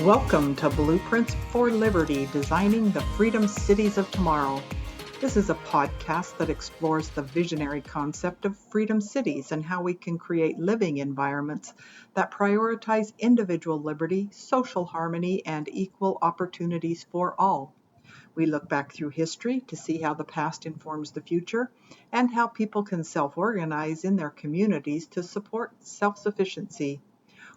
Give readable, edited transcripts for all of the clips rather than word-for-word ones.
Welcome to Blueprints for Liberty, Designing the Freedom Cities of Tomorrow. This is a podcast that explores the visionary concept of freedom cities and how we can create living environments that prioritize individual liberty, social harmony, and equal opportunities for all. We look back through history to see how the past informs the future and how people can self-organize in their communities to support self-sufficiency.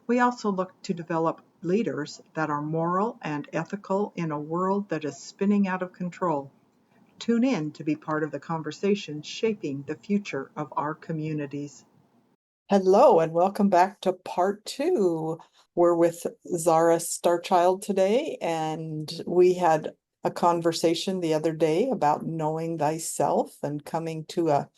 We also look to develop leaders that are moral and ethical in a world that is spinning out of control. Tune in to be part of the conversation shaping the future of our communities. Hello, and welcome back to part two. We're with Zara Starchild today, and we had a conversation the other day about knowing thyself and coming to a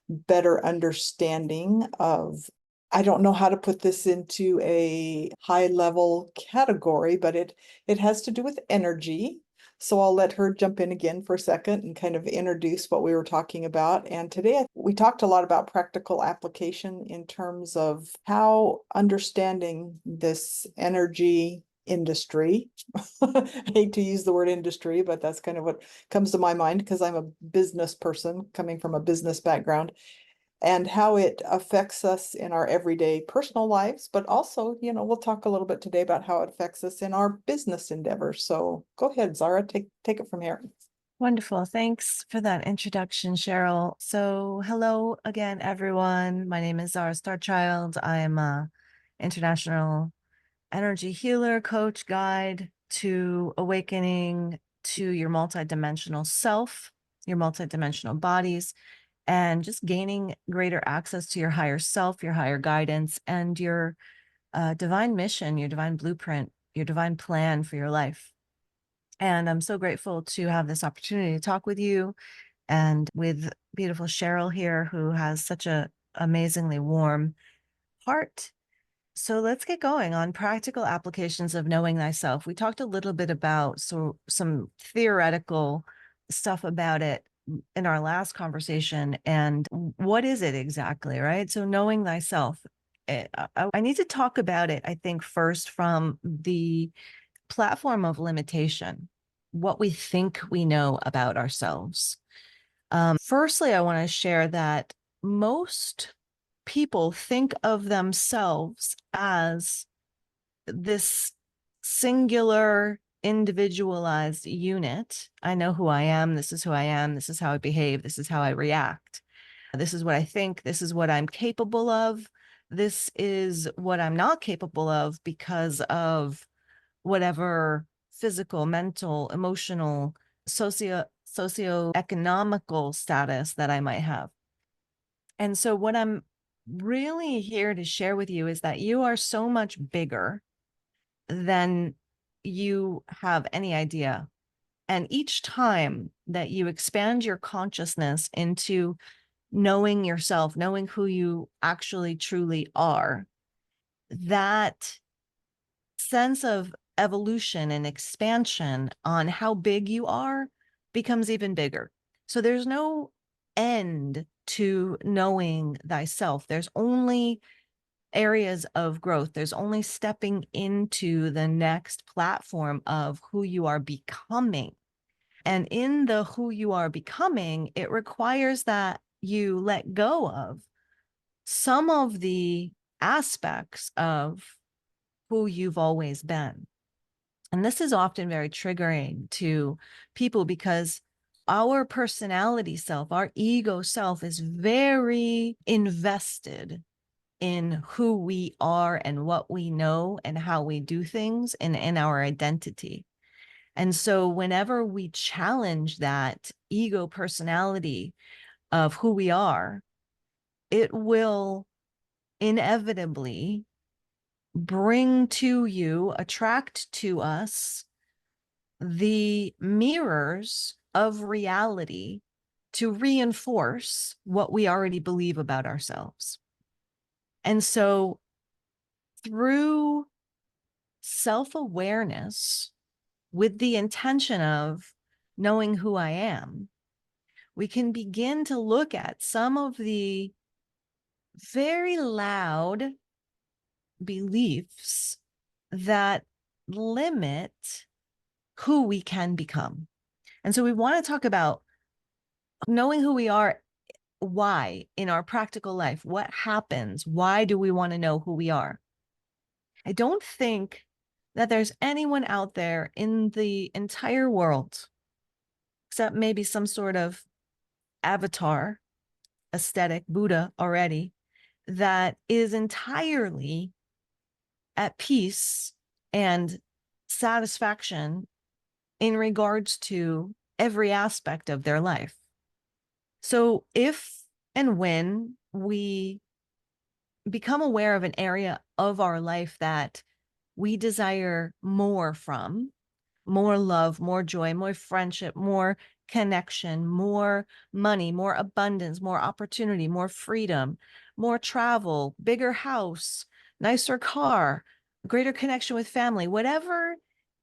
better understanding of, I don't know how to put this into a high level category, but it has to do with energy. So I'll let her jump in again for a second and kind of introduce what we were talking about. And today we talked a lot about practical application in terms of how understanding this energy industry. I hate to use the word industry, but that's kind of what comes to my mind because I'm a business person coming from a business background, and how it affects us in our everyday personal lives, but also, we'll talk a little bit today about how it affects us in our business endeavors. So go ahead, Zara, take it from here. Wonderful. Thanks for that introduction, Cheryl. So hello again, everyone. My name is Zara Starchild. I am a international energy healer, coach, guide to awakening to your multidimensional self, your multidimensional bodies, and just gaining greater access to your higher self, your higher guidance, and your divine mission, your divine blueprint, your divine plan for your life. And I'm so grateful to have this opportunity to talk with you and with beautiful Cheryl here, who has such a amazingly warm heart. So let's get going on practical applications of knowing thyself. We talked a little bit about some theoretical stuff about it in our last conversation. And what is it exactly, right? So knowing thyself, I need to talk about it, I think, first from the platform of limitation, what we think we know about ourselves. Firstly, I want to share that most people think of themselves as this singular, individualized unit. I know who I am. This is who I am. This is how I behave. This is how I react. This is what I think. This is what I'm capable of. This is what I'm not capable of because of whatever physical, mental, emotional, socioeconomical status that I might have. And so what I'm really here to share with you is that you are so much bigger than you have any idea. And each time that you expand your consciousness into knowing yourself, knowing who you actually truly are, that sense of evolution and expansion on how big you are becomes even bigger. So there's no end to knowing thyself. There's only areas of growth. There's only stepping into the next platform of who you are becoming. And in the who you are becoming, it requires that you let go of some of the aspects of who you've always been. And this is often very triggering to people because our personality self, our ego self, is very invested in who we are and what we know and how we do things and in our identity. And so whenever we challenge that ego personality of who we are, it will inevitably bring to you, attract to us the mirrors of reality to reinforce what we already believe about ourselves. And so through self-awareness, with the intention of knowing who I am, we can begin to look at some of the very loud beliefs that limit who we can become. And so we want to talk about knowing who we are. Why in our practical life? What happens? Why do we want to know who we are? I don't think that there's anyone out there in the entire world, except maybe some sort of avatar, aesthetic Buddha already, that is entirely at peace and satisfaction in regards to every aspect of their life. So if and when we become aware of an area of our life that we desire more from, more love, more joy, more friendship, more connection, more money, more abundance, more opportunity, more freedom, more travel, bigger house, nicer car, greater connection with family, whatever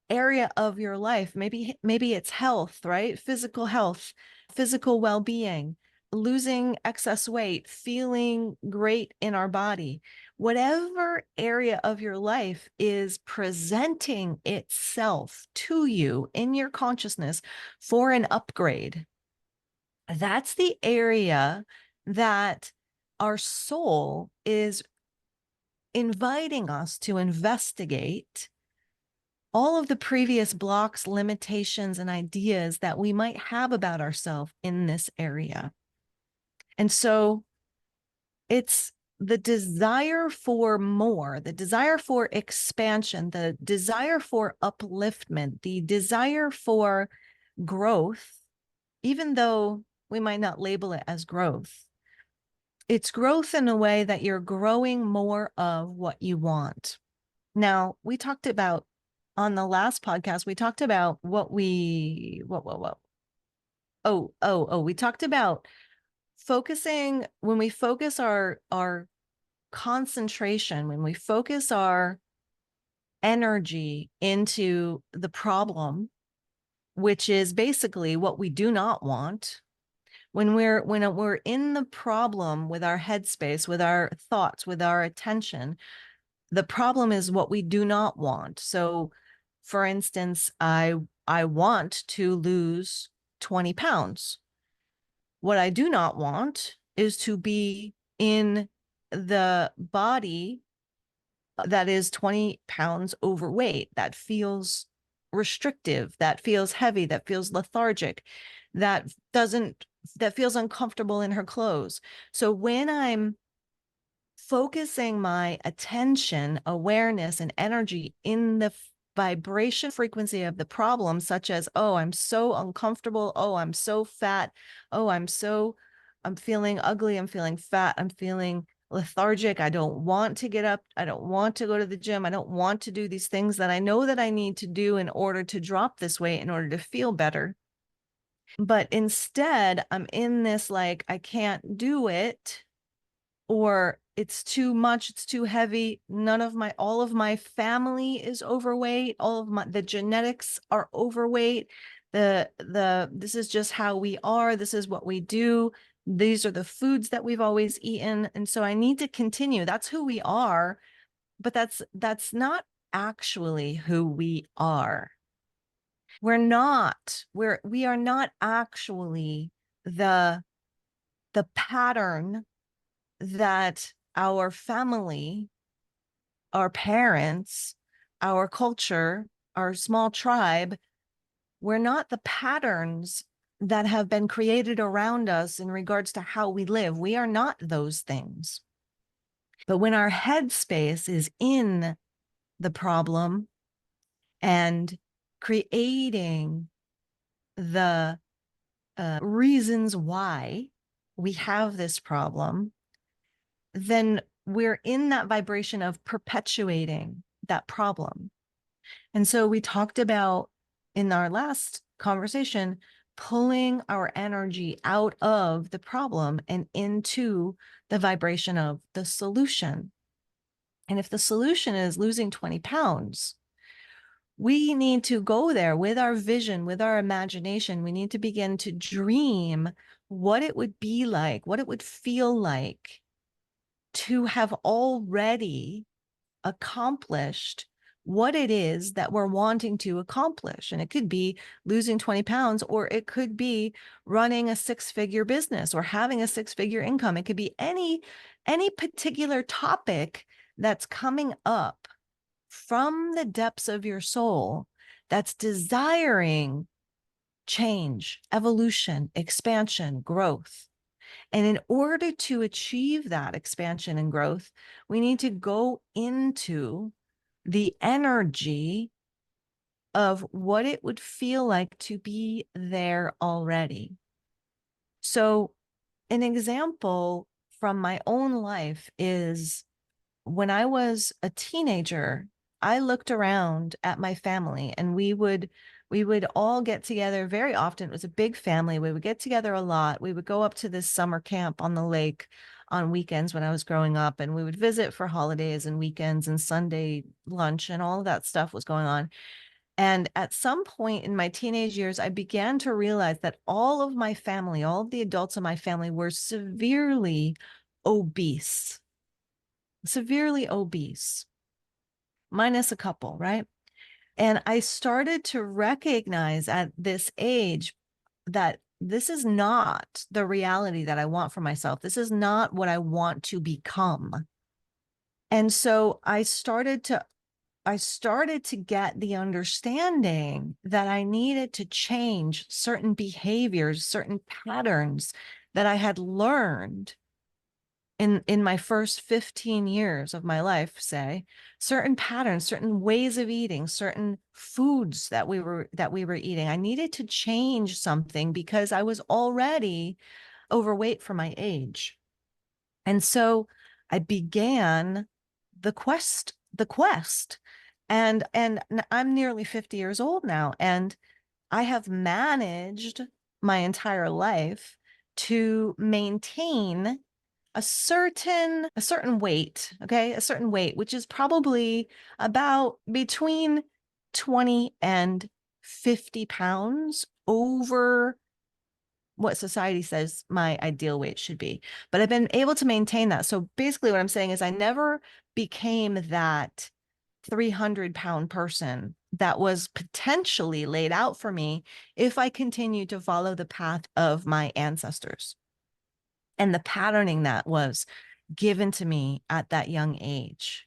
area of your life, maybe it's health, right? Physical health, physical well-being, losing excess weight, feeling great in our body. Whatever area of your life is presenting itself to you in your consciousness for an upgrade, that's the area that our soul is inviting us to investigate all of the previous blocks, limitations, and ideas that we might have about ourselves in this area. And so it's the desire for more, the desire for expansion, the desire for upliftment, the desire for growth, even though we might not label it as growth. It's growth in a way that you're growing more of what you want. Now, we talked about on the last podcast, we talked about we talked about focusing. When we focus our concentration, when we focus our energy into the problem, which is basically what we do not want, when we're in the problem with our headspace, with our thoughts, with our attention, the problem is what we do not want. So for instance, I want to lose 20 pounds. What I do not want is to be in the body that is 20 pounds overweight, that feels restrictive, that feels heavy, that feels lethargic, that feels uncomfortable in her clothes. So when I'm focusing my attention, awareness, and energy in the vibration frequency of the problem, such as, oh, I'm so uncomfortable. Oh, I'm so fat. Oh, I'm feeling ugly. I'm feeling fat. I'm feeling lethargic. I don't want to get up. I don't want to go to the gym. I don't want to do these things that I know that I need to do in order to drop this weight, in order to feel better. But instead, I'm in this, like, I can't do it, or it's too much, it's too heavy. All of my family is overweight. All of the genetics are overweight. This is just how we are. This is what we do. These are the foods that we've always eaten. And so I need to continue. That's who we are, but that's not actually who we are. We are not actually the pattern that our family, our parents, our culture, our small tribe, we're not the patterns that have been created around us in regards to how we live. We are not those things. But when our headspace is in the problem and creating the reasons why we have this problem, then we're in that vibration of perpetuating that problem. And so we talked about in our last conversation, pulling our energy out of the problem and into the vibration of the solution. And if the solution is losing 20 pounds, we need to go there with our vision, with our imagination. We need to begin to dream what it would be like, what it would feel like to have already accomplished what it is that we're wanting to accomplish. And it could be losing 20 pounds, or it could be running a 6-figure business or having a 6-figure income. It could be any particular topic that's coming up from the depths of your soul that's desiring change, evolution, expansion, growth. And in order to achieve that expansion and growth, we need to go into the energy of what it would feel like to be there already. So, an example from my own life is when I was a teenager, I looked around at my family, and we would all get together very often. It was a big family. We would get together a lot. We would go up to this summer camp on the lake on weekends when I was growing up, and we would visit for holidays and weekends and Sunday lunch, and all of that stuff was going on. And at some point in my teenage years, I began to realize that all of my family, all of the adults in my family, were obese, severely obese, minus a couple, right? And I started to recognize at this age that this is not the reality that I want for myself. This is not what I want to become. And so I started to get the understanding that I needed to change certain behaviors, certain patterns that I had learned in my first 15 years of my life, say, certain patterns, certain ways of eating, certain foods that we were eating. I needed to change something because I was already overweight for my age. And so I began the quest. And I'm nearly 50 years old now, and I have managed my entire life to maintain a certain weight, okay? A certain weight, which is probably about between 20 and 50 pounds over what society says my ideal weight should be. But I've been able to maintain that. So basically what I'm saying is I never became that 300-pound person that was potentially laid out for me if I continued to follow the path of my ancestors and the patterning that was given to me at that young age.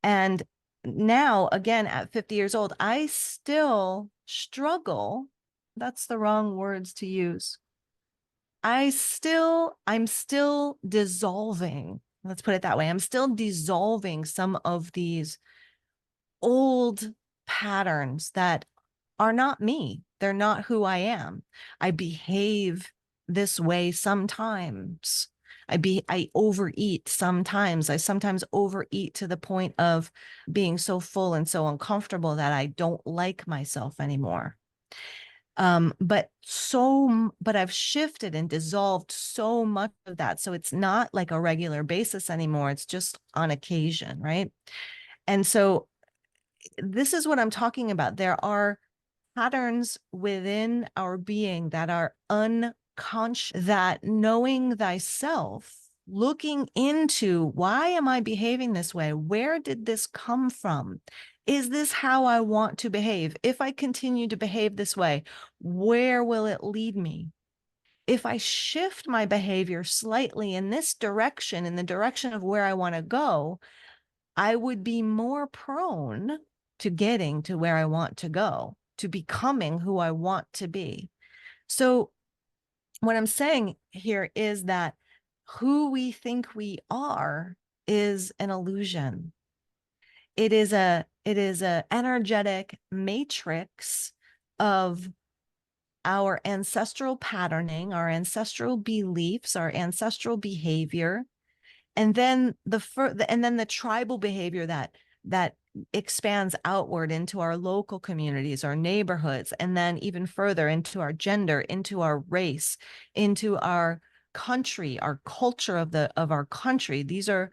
And now, again, at 50 years old, I still struggle. That's the wrong words to use. I'm still dissolving. Let's put it that way. I'm still dissolving some of these old patterns that are not me. They're not who I am. I behave this way sometimes. I overeat sometimes. I sometimes overeat to the point of being so full and so uncomfortable that I don't like myself anymore. But I've shifted and dissolved so much of that. So it's not like a regular basis anymore. It's just on occasion, right? And so this is what I'm talking about. There are patterns within our being that are unconscious, that knowing thyself, looking into why am I behaving this way? Where did this come from? Is this how I want to behave? If I continue to behave this way, where will it lead me? If I shift my behavior slightly in this direction, in the direction of where I want to go, I would be more prone to getting to where I want to go, to becoming who I want to be. So what I'm saying here is that who we think we are is an illusion. It is a energetic matrix of our ancestral patterning, our ancestral beliefs, our ancestral behavior, and then the tribal behavior that expands outward into our local communities, our neighborhoods, and then even further into our gender, into our race, into our country, our culture of our country. These are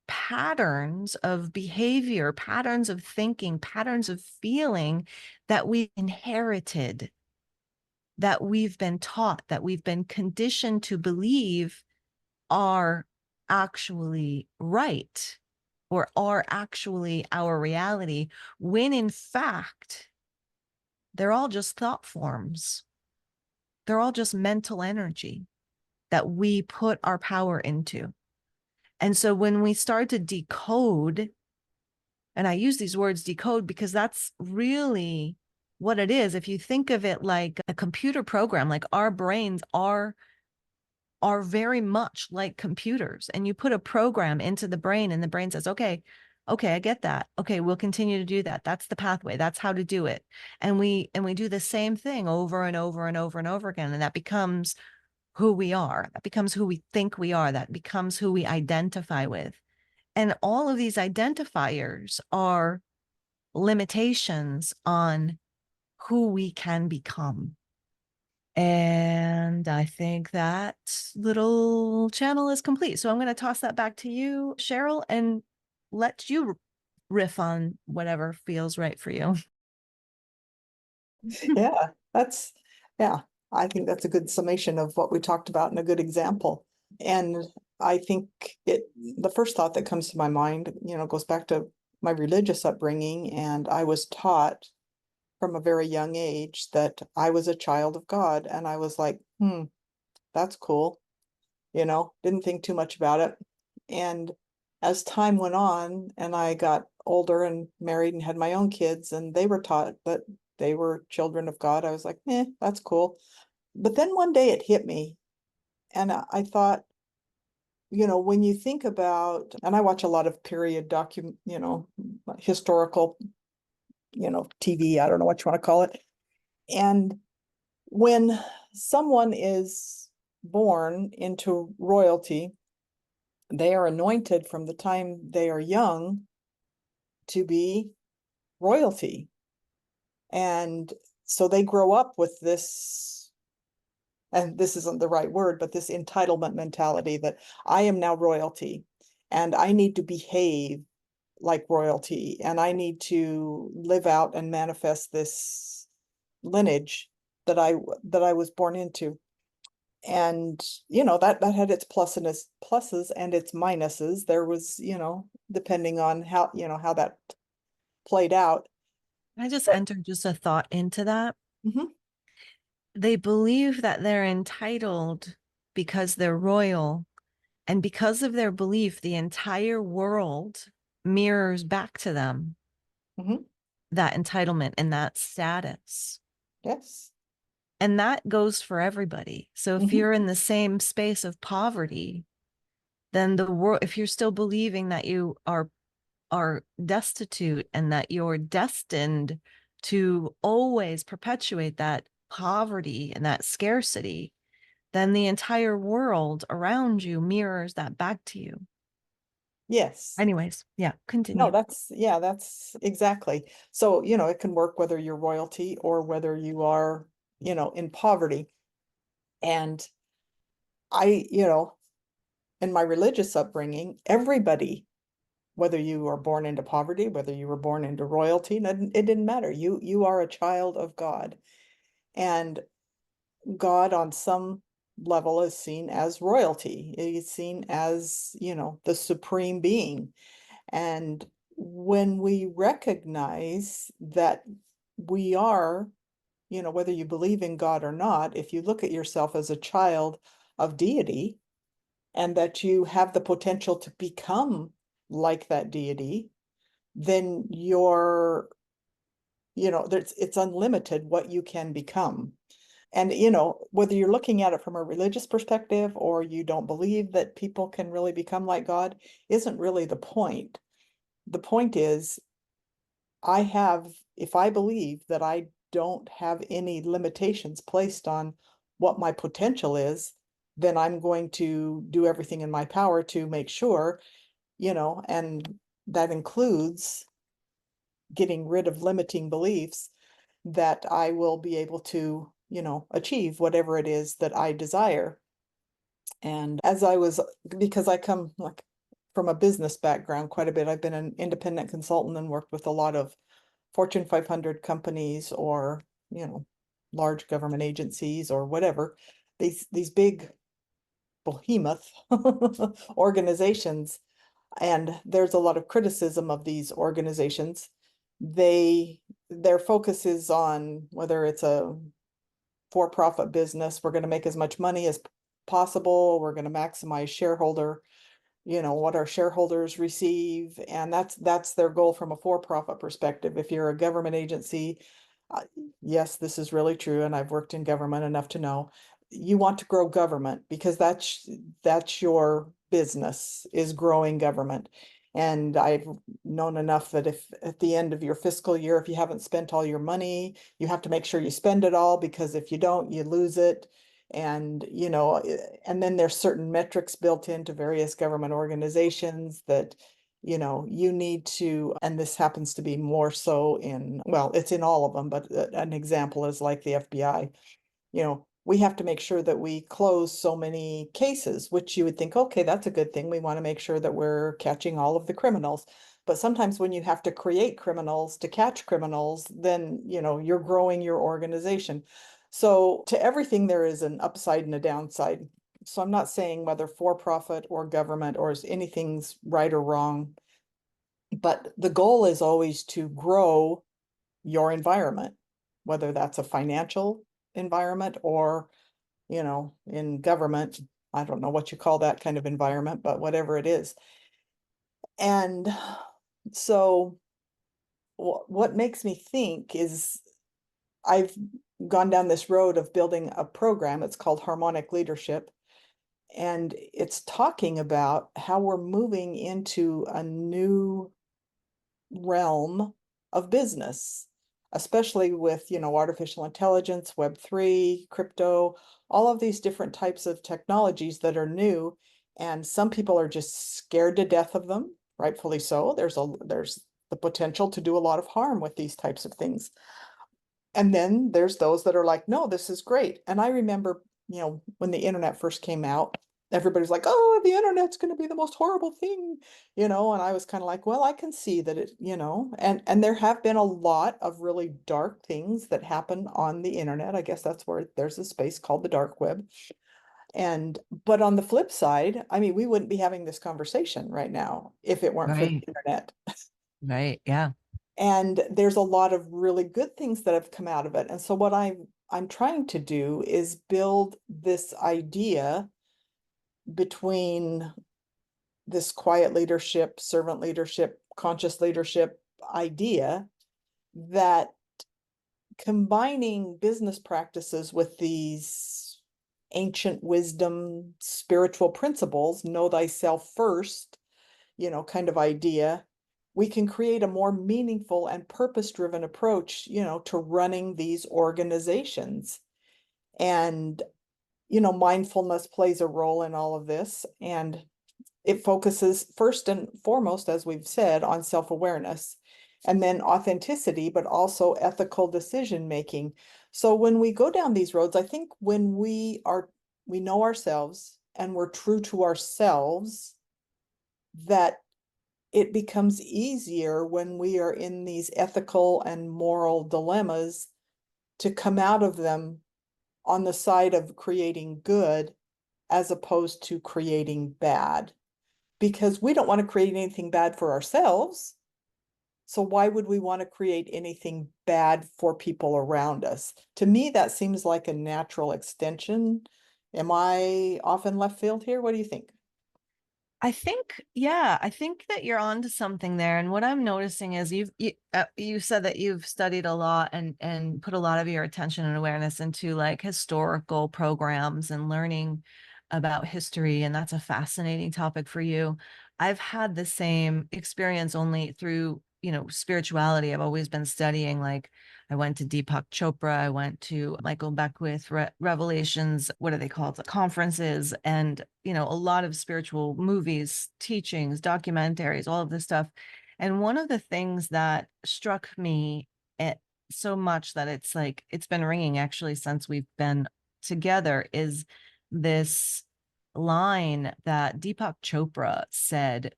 patterns of behavior, patterns of thinking, patterns of feeling that we inherited, that we've been taught, that we've been conditioned to believe are actually right. or are actually our reality, when in fact, they're all just thought forms. They're all just mental energy that we put our power into. And so when we start to decode, and I use these words decode because that's really what it is. If you think of it like a computer program, like our brains are very much like computers, and you put a program into the brain and the brain says, okay, I get that. Okay, we'll continue to do that. That's the pathway. That's how to do it. And we do the same thing over and over and over and over again. And that becomes who we are. That becomes who we think we are. That becomes who we identify with. And all of these identifiers are limitations on who we can become. And I think that little channel is complete. So I'm going to toss that back to you, Cheryl, and let you riff on whatever feels right for you. Yeah, yeah, I think that's a good summation of what we talked about and a good example. And I think the first thought that comes to my mind, goes back to my religious upbringing. And I was taught from a very young age that I was a child of God. And I was like, that's cool. Didn't think too much about it. And as time went on and I got older and married and had my own kids, and they were taught that they were children of God, I was like, that's cool. But then one day it hit me, and I thought, when you think about, and I watch a lot of period historical, TV, I don't know what you want to call it. And when someone is born into royalty, they are anointed from the time they are young to be royalty. And so they grow up with this, and this isn't the right word, but this entitlement mentality that I am now royalty and I need to behave like royalty and I need to live out and manifest this lineage that I was born into. And that had its pluses and its minuses. There was, depending on how that played out. I just But entered just a thought into that. mhm, They believe that they're entitled because they're royal. And because of their belief, the entire world mirrors back to them mhm, that entitlement and that status. yes. And that goes for everybody. So if Mhm, you're in the same space of poverty, then the world, if you're still believing that you are destitute and that you're destined to always perpetuate that poverty and that scarcity, then the entire world around you mirrors that back to you. yes. Anyways, yeah, No, continue. that's exactly. So, it can work whether you're royalty or whether you are, in poverty. And I, in my religious upbringing, everybody, whether you were born into poverty, whether you were born into royalty, it didn't matter. You are a child of God. And God on some level is seen as royalty. He's seen as, the supreme being. And when we recognize that we are, whether you believe in God or not, if you look at yourself as a child of deity and that you have the potential to become like that deity, then it's unlimited what you can become. And, whether you're looking at it from a religious perspective or you don't believe that people can really become like God isn't really the point. The point is, if I believe that I don't have any limitations placed on what my potential is, then I'm going to do everything in my power to make sure, and that includes getting rid of limiting beliefs, that I will be able to, achieve whatever it is that I desire. And because I come like from a business background quite a bit, I've been an independent consultant and worked with a lot of Fortune 500 companies or, large government agencies or whatever, these big behemoth organizations. And there's a lot of criticism of these organizations. Their focus is on whether it's a for-profit business, we're going to make as much money as possible, we're going to maximize shareholder, what our shareholders receive, and that's their goal from a for-profit perspective. If you're a government agency, uh, yes, this is really true, and I've worked in government enough to know you want to grow government because that's your business, is growing government. And I've known enough that if at the end of your fiscal year, if you haven't spent all your money, you have to make sure you spend it all, because if you don't, you lose it. And, and then there's certain metrics built into various government organizations that, you need to, and this happens to be more so well, it's in all of them, but an example is like the FBI. We have to make sure that we close so many cases, which you would think, okay, that's a good thing. We want to make sure that we're catching all of the criminals. But sometimes when you have to create criminals to catch criminals, then, you're growing your organization. So to everything, there is an upside and a downside. So I'm not saying whether for-profit or government or anything's right or wrong, but the goal is always to grow your environment, whether that's a financial environment or, in government, I don't know what you call that kind of environment, but whatever it is. And so what makes me think is I've gone down this road of building a program. It's called Harmonic Leadership. And it's talking about how we're moving into a new realm of business, especially with, artificial intelligence, Web3, crypto, all of these different types of technologies that are new. And some people are just scared to death of them, rightfully so. There's the potential to do a lot of harm with these types of things. And then there's those that are like, no, this is great. And I remember, when the internet first came out, everybody's like, oh, the internet's going to be the most horrible thing, and I was kind of like, well, I can see that and there have been a lot of really dark things that happen on the internet. I guess that's where there's a space called the dark web. But on the flip side, I mean, we wouldn't be having this conversation right now if it weren't for the internet. Right. Yeah. And there's a lot of really good things that have come out of it. And so what I'm trying to do is build this idea between this quiet leadership, servant leadership, conscious leadership idea, that combining business practices with these ancient wisdom, spiritual principles, know thyself first, kind of idea, we can create a more meaningful and purpose-driven approach, to running these organizations. And, mindfulness plays a role in all of this. And it focuses first and foremost, as we've said, on self-awareness, and then authenticity, but also ethical decision making. So when we go down these roads, I think when we know ourselves and we're true to ourselves, that it becomes easier when we are in these ethical and moral dilemmas to come out of them on the side of creating good as opposed to creating bad. Because we don't want to create anything bad for ourselves. So why would we want to create anything bad for people around us? To me, that seems like a natural extension. Am I off in left field here? What do you think? I think that you're onto something there. And what I'm noticing is you said that you've studied a lot and put a lot of your attention and awareness into like historical programs and learning about history. And that's a fascinating topic for you. I've had the same experience only through, spirituality. I've always been studying, like I went to Deepak Chopra, I went to Michael Beckwith Revelations, what are they called? Conferences, and, a lot of spiritual movies, teachings, documentaries, all of this stuff. And one of the things that struck me so much that it's been ringing actually since we've been together is this line that Deepak Chopra said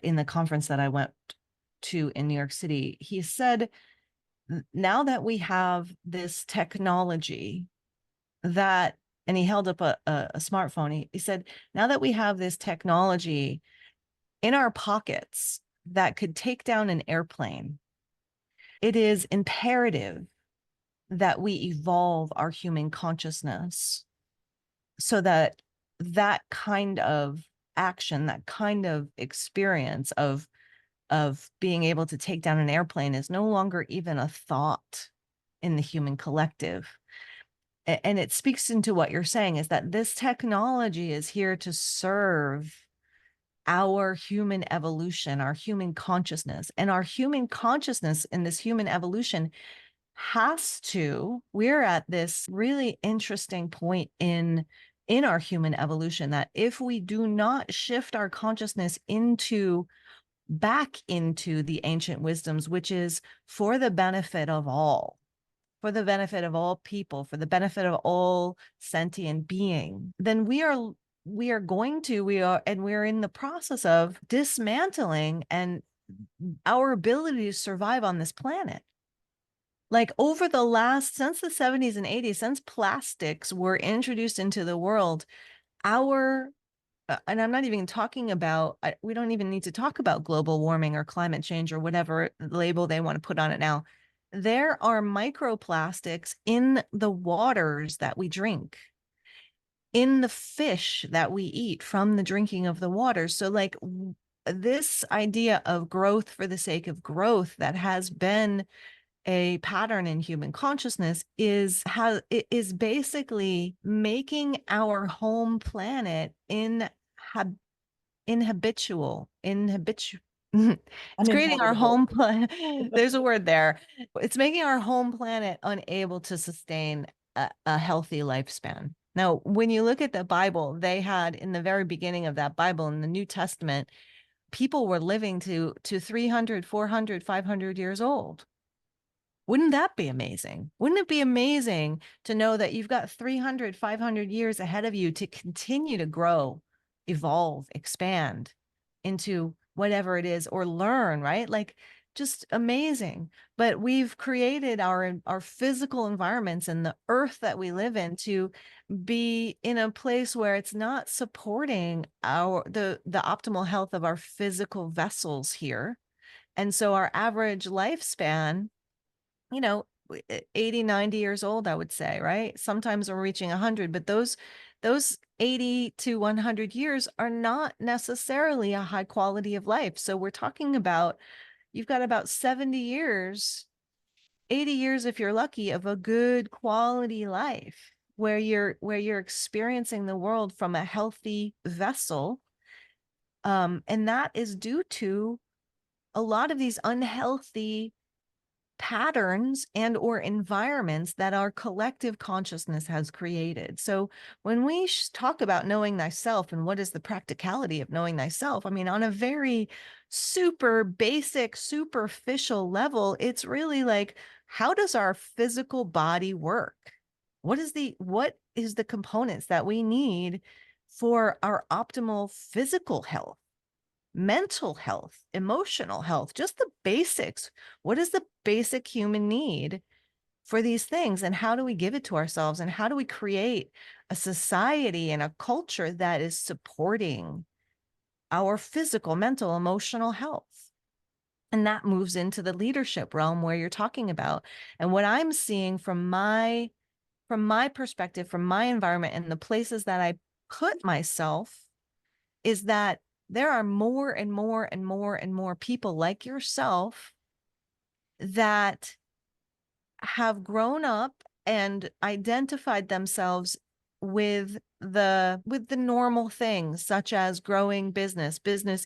in the conference that I went to in New York City. He said, now that we have this technology and he held up a smartphone, he said, now that we have this technology in our pockets that could take down an airplane, it is imperative that we evolve our human consciousness so that that kind of action, that kind of experience of being able to take down an airplane is no longer even a thought in the human collective. And it speaks into what you're saying, is that this technology is here to serve our human evolution, our human consciousness. And our human consciousness in this human evolution we're at this really interesting point in our human evolution, that if we do not shift our consciousness back into the ancient wisdoms, which is for the benefit of all, for the benefit of all people, for the benefit of all sentient being, then we're in the process of dismantling and our ability to survive on this planet. Like since the 70s and 80s, since plastics were introduced into the world, and I'm not even talking about, we don't even need to talk about global warming or climate change or whatever label they want to put on it now. There are microplastics in the waters that we drink, in the fish that we eat from the drinking of the water. So like this idea of growth for the sake of growth that has been a pattern in human consciousness is basically making our home planet inhabitual. It's creating our home planet. There's a word there. It's making our home planet unable to sustain a healthy lifespan. Now, when you look at the Bible, they had in the very beginning of that Bible in the New Testament, people were living to 300, 400, 500 years old. Wouldn't that be amazing? Wouldn't it be amazing to know that you've got 300, 500 years ahead of you to continue to grow, evolve, expand into whatever it is, or learn, right? Like, just amazing. But we've created our physical environments and the earth that we live in to be in a place where it's not supporting the optimal health of our physical vessels here. And so our average lifespan, 80, 90 years old, I would say, right? Sometimes we're reaching 100, but those 80 to 100 years are not necessarily a high quality of life. So we're talking about, you've got about 70 years, 80 years if you're lucky, of a good quality life where you're experiencing the world from a healthy vessel. And that is due to a lot of these unhealthy patterns and or environments that our collective consciousness has created. So when we talk about knowing thyself and what is the practicality of knowing thyself, I mean, on a very super basic, superficial level, it's really like, how does our physical body work? What is the components that we need for our optimal physical health, mental health, emotional health, just the basics? What is the basic human need for these things? And how do we give it to ourselves? And how do we create a society and a culture that is supporting our physical, mental, emotional health? And that moves into the leadership realm where you're talking about. And what I'm seeing from my perspective, from my environment and the places that I put myself, is that there are more and more and more and more people like yourself that have grown up and identified themselves with the normal things, such as growing business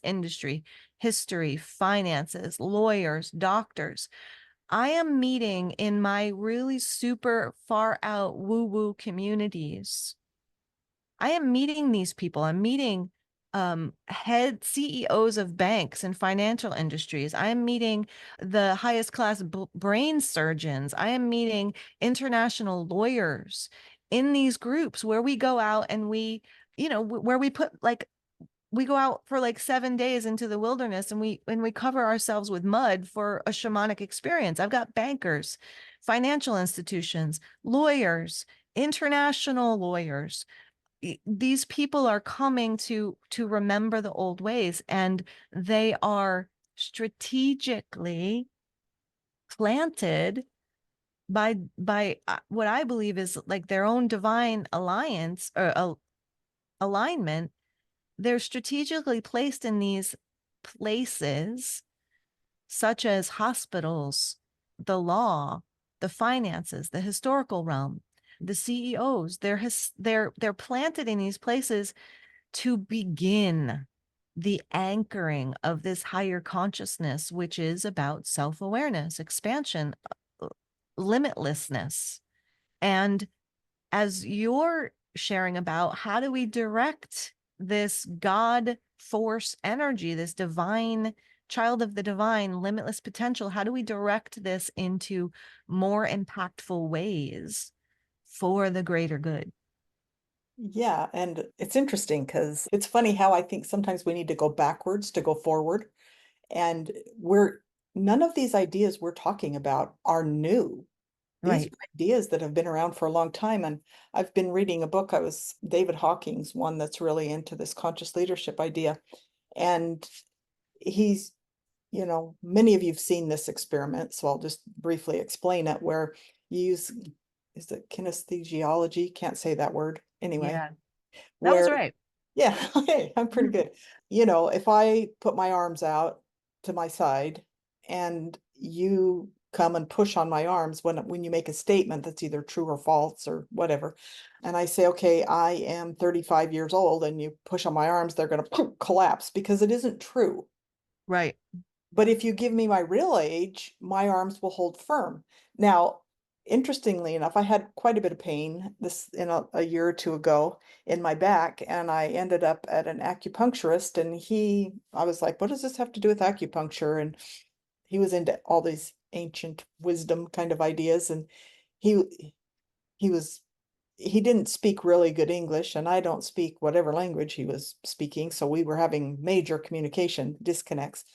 industry, history, finances, lawyers, doctors. I am meeting in my really super far out woo-woo communities. I am meeting these people. I'm meeting head CEOs of banks and financial industries. I am meeting the highest class brain surgeons. I am meeting international lawyers in these groups where we go out and where we put we go out for like 7 days into the wilderness and we cover ourselves with mud for a shamanic experience. I've got bankers, financial institutions, lawyers, international lawyers, these people are coming to remember the old ways, and they are strategically planted by what I believe is like their own divine alliance or alignment. They're strategically placed in these places such as hospitals, the law, the finances, the historical realm, the CEOs. They're planted in these places to begin the anchoring of this higher consciousness, which is about self-awareness, expansion, limitlessness. And as you're sharing about, how do we direct this God force energy, this divine child of the divine, limitless potential? How do we direct this into more impactful ways for the greater good? Yeah, and it's interesting because it's funny how I think sometimes we need to go backwards to go forward. And none of these ideas we're talking about are new. These Right. are ideas that have been around for a long time. And I've been reading a book. David Hawking's one that's really into this conscious leadership idea. And he's, many of you've seen this experiment, so I'll just briefly explain it, where you use, is it kinesthesiology? Can't say that word. Anyway, Yeah, that was where, right. yeah, hey, I'm pretty good. If I put my arms out to my side and you come and push on my arms when you make a statement that's either true or false or whatever, and I say, okay, I am 35 years old, and you push on my arms, they're going to collapse because it isn't true. Right. But if you give me my real age, my arms will hold firm. Now, interestingly enough, I had quite a bit of pain this in a year or two ago in my back, and I ended up at an acupuncturist, and I was like, what does this have to do with acupuncture? And he was into all these ancient wisdom kind of ideas, and he he was he didn't speak really good English, and I don't speak whatever language he was speaking, so we were having major communication disconnects.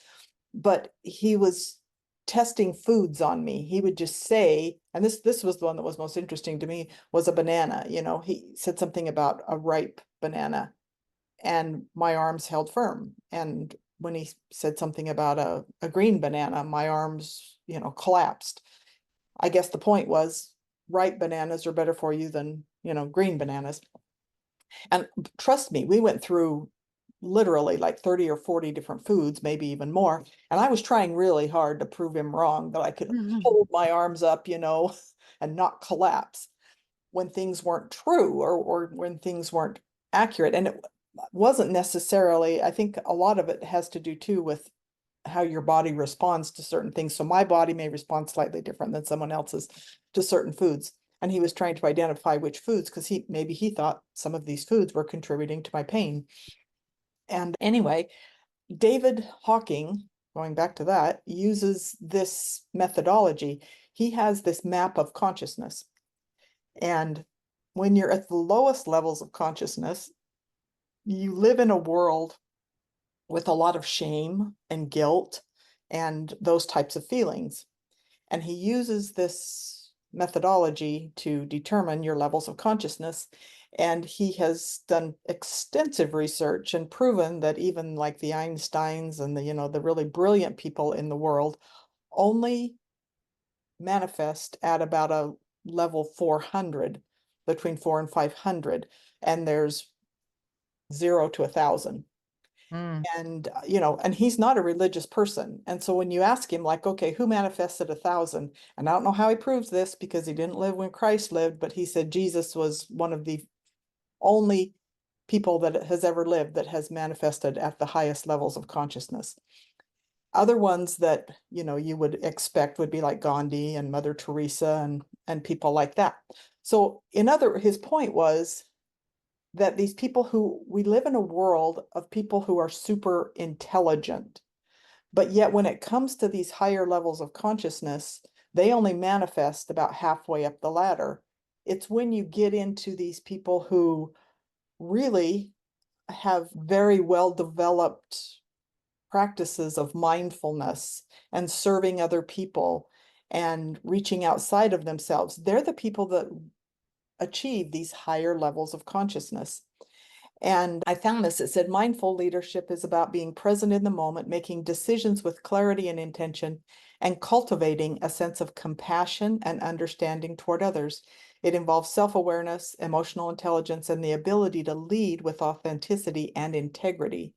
But he was testing foods on me. He would just say, and this was the one that was most interesting to me, was a banana. He said something about a ripe banana, and my arms held firm. And when he said something about a green banana, my arms, collapsed. I guess the point was ripe bananas are better for you than, green bananas. And trust me, we went through literally like 30 or 40 different foods, maybe even more. And I was trying really hard to prove him wrong, that I could hold my arms up, and not collapse when things weren't true, or when things weren't accurate. And it wasn't necessarily, I think a lot of it has to do too with how your body responds to certain things. So my body may respond slightly different than someone else's to certain foods. And he was trying to identify which foods, because maybe he thought some of these foods were contributing to my pain. And anyway, David Hawking, going back to that, uses this methodology. He has this map of consciousness. And when you're at the lowest levels of consciousness, you live in a world with a lot of shame and guilt and those types of feelings. And he uses this methodology to determine your levels of consciousness. And he has done extensive research and proven that even like the Einsteins and the really brilliant people in the world only manifest at about a level 400, between 4 and 500. And there's 0 to 1,000. Mm. And he's not a religious person. And so when you ask him, like, okay, who manifested 1,000? And I don't know how he proves this, because he didn't live when Christ lived, but he said Jesus was one of the only people that has ever lived that has manifested at the highest levels of consciousness. Other ones that, you would expect would be like Gandhi and Mother Teresa and people like that. So his point was that these people we live in a world of people who are super intelligent, but yet when it comes to these higher levels of consciousness, they only manifest about halfway up the ladder. It's when you get into these people who really have very well developed practices of mindfulness and serving other people and reaching outside of themselves. They're the people that achieve these higher levels of consciousness. And I found this, it said mindful leadership is about being present in the moment, making decisions with clarity and intention, and cultivating a sense of compassion and understanding toward others. It involves self-awareness, emotional intelligence, and the ability to lead with authenticity and integrity.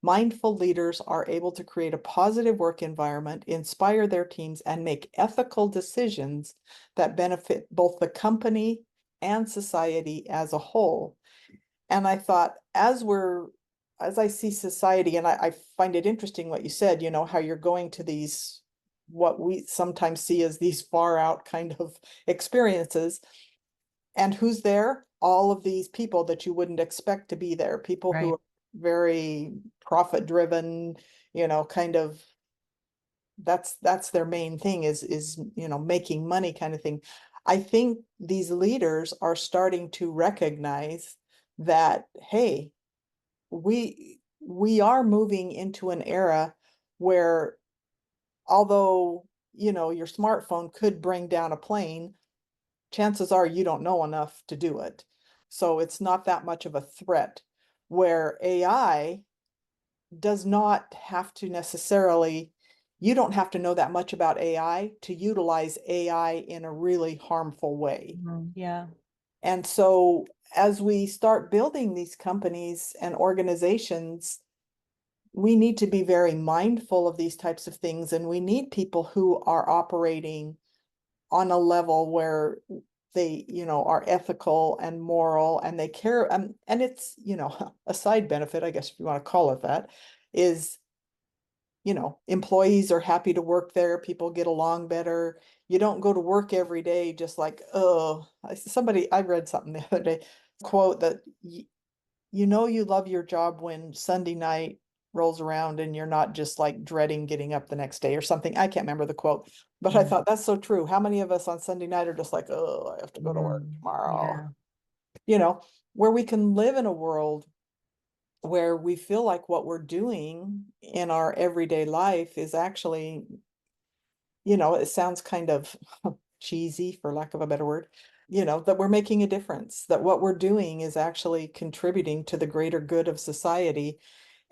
Mindful leaders are able to create a positive work environment, inspire their teams, and make ethical decisions that benefit both the company and society as a whole. And I thought, as I see society, and I find it interesting what you said, how you're going to these, what we sometimes see as these far out kind of experiences. And who's there? All of these people that you wouldn't expect to be there, people who Right. are very profit driven, kind of that's their main thing is making money kind of thing. I think these leaders are starting to recognize that, hey, we are moving into an era where, although your smartphone could bring down a plane, chances are you don't know enough to do it. So it's not that much of a threat. Where AI does not have to necessarily, you don't have to know that much about AI to utilize AI in a really harmful way. Yeah. And so as we start building these companies and organizations, we need to be very mindful of these types of things. And we need people who are operating on a level where they, are ethical and moral and they care. And it's, a side benefit, I guess, if you want to call it that, is, employees are happy to work there. People get along better. You don't go to work every day just like, oh, I read something the other day, quote that you love your job when Sunday night rolls around and you're not just like dreading getting up the next day or something. I can't remember the quote, but I thought that's so true. How many of us on Sunday night are just like, oh, I have to go to work tomorrow? Yeah. You know, where we can live in a world where we feel like what we're doing in our everyday life is actually, it sounds kind of cheesy for lack of a better word, that we're making a difference, that what we're doing is actually contributing to the greater good of society.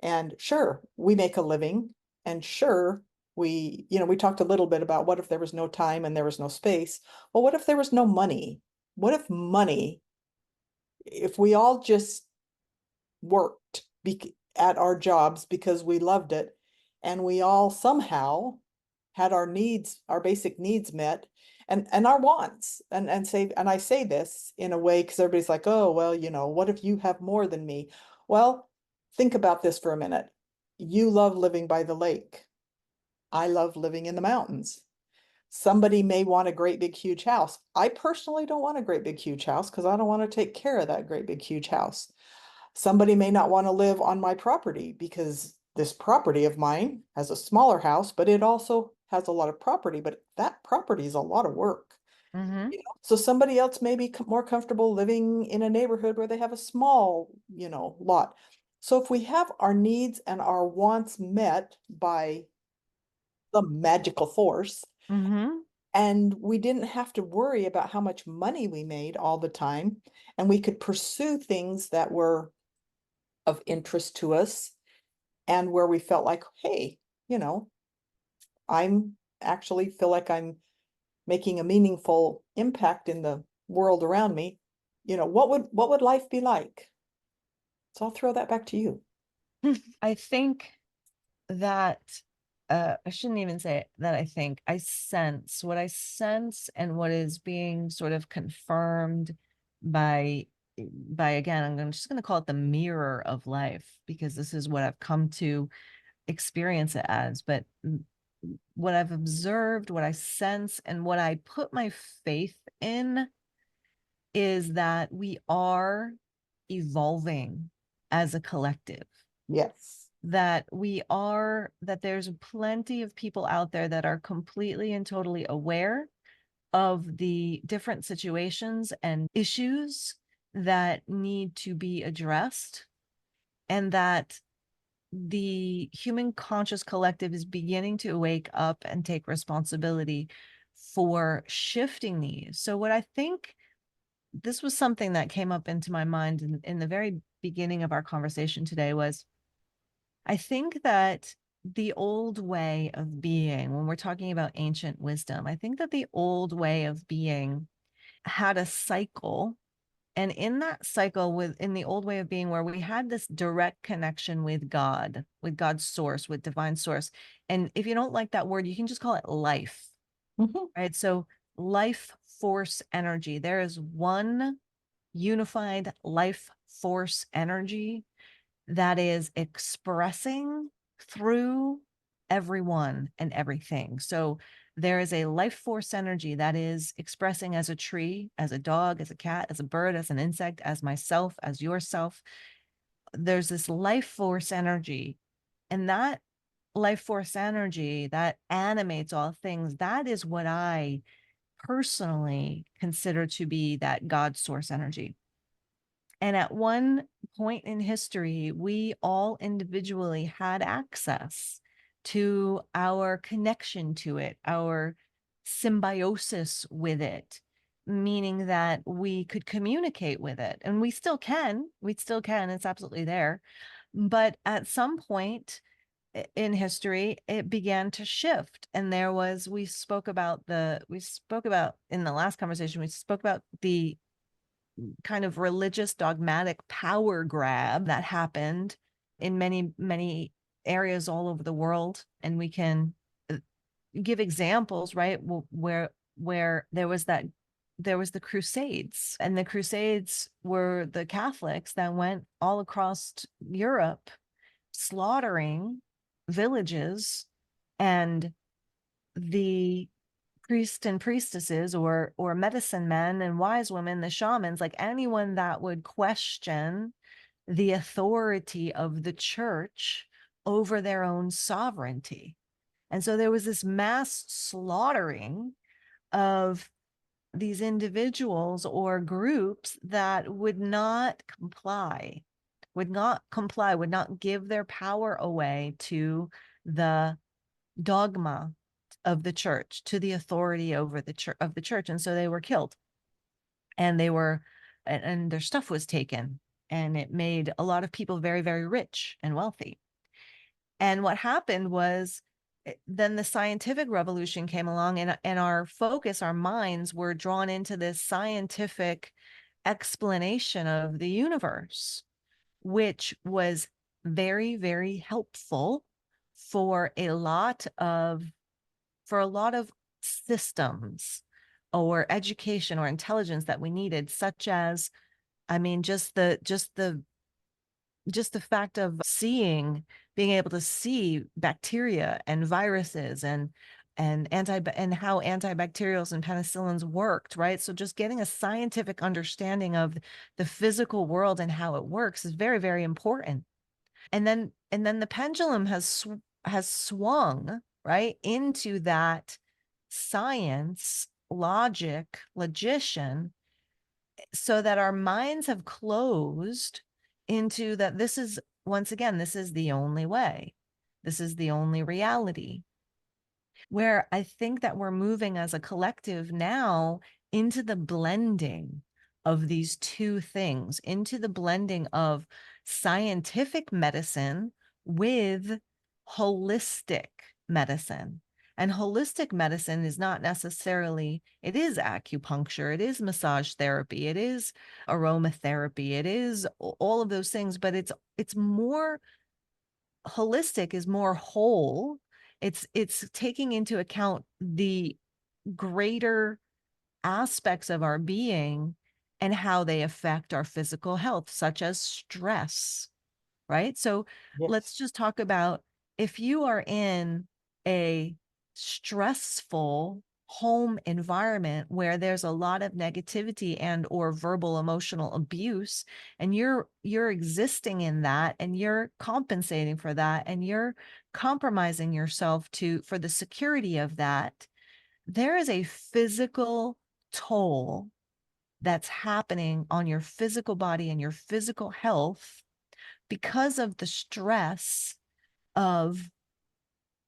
And sure, we make a living, and sure, we talked a little bit about what if there was no time and there was no space. Well, what if there was no money? What if money, if we all just worked at our jobs because we loved it, and we all somehow had our needs, our basic needs met, and our wants, and I say this in a way because everybody's like, oh, well, what if you have more than me? Well, think about this for a minute. You love living by the lake. I love living in the mountains. Somebody may want a great big huge house. I personally don't want a great big huge house because I don't want to take care of that great big huge house. Somebody may not want to live on my property because this property of mine has a smaller house, but it also has a lot of property, but that property is a lot of work. Mm-hmm. So somebody else may be more comfortable living in a neighborhood where they have a small, lot. So if we have our needs and our wants met by some magical force, Mm-hmm. and we didn't have to worry about how much money we made all the time, and we could pursue things that were of interest to us and where we felt like, hey, I'm actually feel like I'm making a meaningful impact in the world around me. What would life be like? So I'll throw that back to you. I think that I shouldn't even say that. I sense and what is being sort of confirmed by again, I'm just going to call it the mirror of life, because this is what I've come to experience it as. But what I've observed, what I sense, and what I put my faith in is that we are evolving as a collective. Yes. That there's plenty of people out there that are completely and totally aware of the different situations and issues that need to be addressed, and that the human conscious collective is beginning to wake up and take responsibility for shifting these. So what I think, this was something that came up into my mind in the very beginning of our conversation today was, I think that the old way of being, when we're talking about ancient wisdom, I think that the old way of being had a cycle. And in that cycle, in the old way of being, where we had this direct connection with God, with God's source, with divine source. And if you don't like that word, you can just call it life, right? So life force energy. There is one unified life force energy that is expressing through everyone and everything. So there is a life force energy that is expressing as a tree, as a dog, as a cat, as a bird, as an insect, as myself, as yourself. There's this life force energy. And that life force energy that animates all things, that is what I personally consider to be that God source energy. And at one point in history, we all individually had access to our connection to it, our symbiosis with it, meaning that we could communicate with it. And we still can, it's absolutely there. But at some point in history, it began to shift. And we spoke about in the last conversation, we spoke about the kind of religious dogmatic power grab that happened in many, many areas all over the world. And we can give examples, right? Where there was the Crusades, and the Crusades were the Catholics that went all across Europe slaughtering villages, and the priests and priestesses or medicine men and wise women, the shamans, like anyone that would question the authority of the church over their own sovereignty. And so there was this mass slaughtering of these individuals or groups that would not give their power away to the dogma of the church, to the authority over the church. And so they were killed, and and their stuff was taken, and it made a lot of people very, very rich and wealthy. And what happened was, then the scientific revolution came along, and our minds were drawn into this scientific explanation of the universe, which was very, very helpful for a lot of systems or education or intelligence that we needed, such as, I mean, just the fact of being able to see bacteria and viruses and how antibacterials and penicillins worked, right? So just getting a scientific understanding of the physical world and how it works is very, very important. And then the pendulum has swung right into that science, logic, logician, so that our minds have closed into that. This is, once again, this is the only way. This is the only reality. Where I think that we're moving as a collective now into the blending of these two things, into the blending of scientific medicine with holistic medicine. And holistic medicine is not necessarily, it is acupuncture, it is massage therapy, it is aromatherapy, it is all of those things, but it's more holistic, is more whole. It's taking into account the greater aspects of our being and how they affect our physical health, such as stress, right? So let's just talk about, if you are in a stressful home environment where there's a lot of negativity and or verbal emotional abuse, and you're existing in that, and you're compensating for that, and you're compromising yourself for the security of that, there is a physical toll that's happening on your physical body and your physical health because of the stress of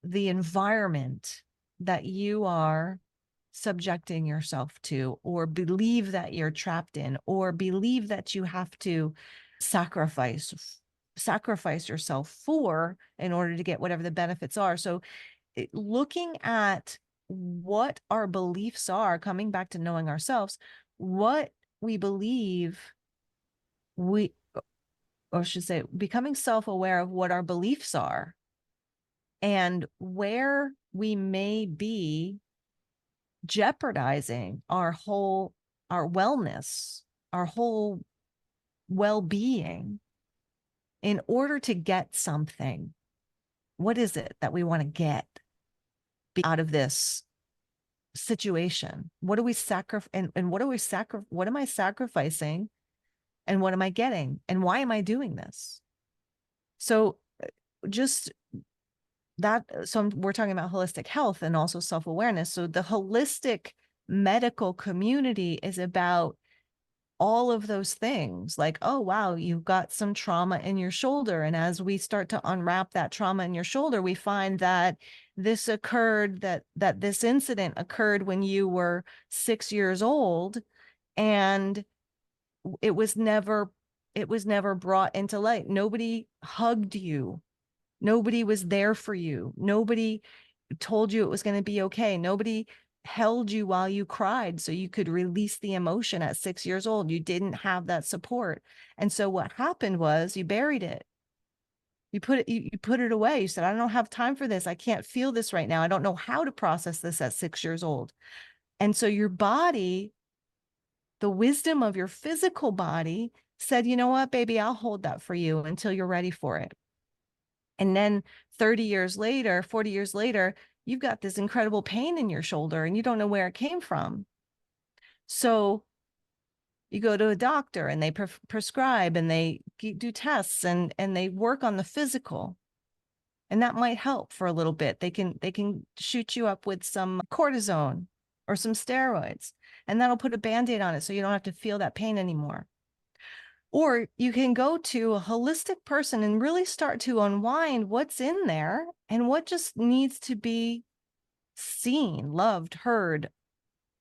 the environment that you are subjecting yourself to, or believe that you're trapped in, or believe that you have to sacrifice yourself for in order to get whatever the benefits are. So looking at what our beliefs are, coming back to knowing ourselves, what we believe we, or should say, becoming self-aware of what our beliefs are and where we may be jeopardizing our wellness, our whole well-being in order to get something. What is it that we want to get out of this situation? What do we sacrifice, and what am I sacrificing, and what am I getting, and why am I doing this? So just that, so we're talking about holistic health and also self-awareness. So the holistic medical community is about all of those things, like, oh, wow, you've got some trauma in your shoulder. And as we start to unwrap that trauma in your shoulder, we find that this occurred, that this incident occurred when you were 6 years old, and it was never brought into light. Nobody hugged you. Nobody was there for you. Nobody told you it was going to be okay. Nobody held you while you cried so you could release the emotion at 6 years old. You didn't have that support. And so what happened was you buried it. You put it away. You said, I don't have time for this. I can't feel this right now. I don't know how to process this at 6 years old. And so your body, the wisdom of your physical body, said, you know what, baby, I'll hold that for you until you're ready for it. And then 30 years later, 40 years later, you've got this incredible pain in your shoulder and you don't know where it came from. So you go to a doctor and they prescribe and they do tests and they work on the physical. And that might help for a little bit. They can shoot you up with some cortisone or some steroids, and that'll put a Band-Aid on it so you don't have to feel that pain anymore. Or you can go to a holistic person and really start to unwind what's in there and what just needs to be seen, loved, heard,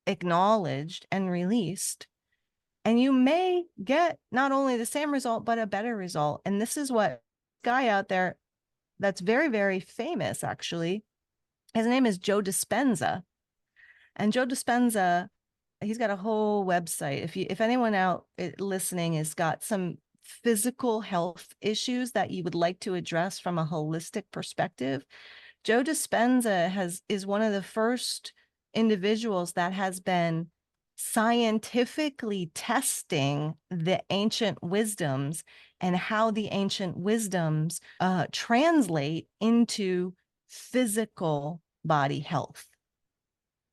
acknowledged, and released. And you may get not only the same result, but a better result. And this is what guy out there that's very, very famous, actually. His name is Joe Dispenza. And Joe Dispenza, he's got a whole website. If anyone out listening has got some physical health issues that you would like to address from a holistic perspective, Joe Dispenza is one of the first individuals that has been scientifically testing the ancient wisdoms and how the ancient wisdoms translate into physical body health.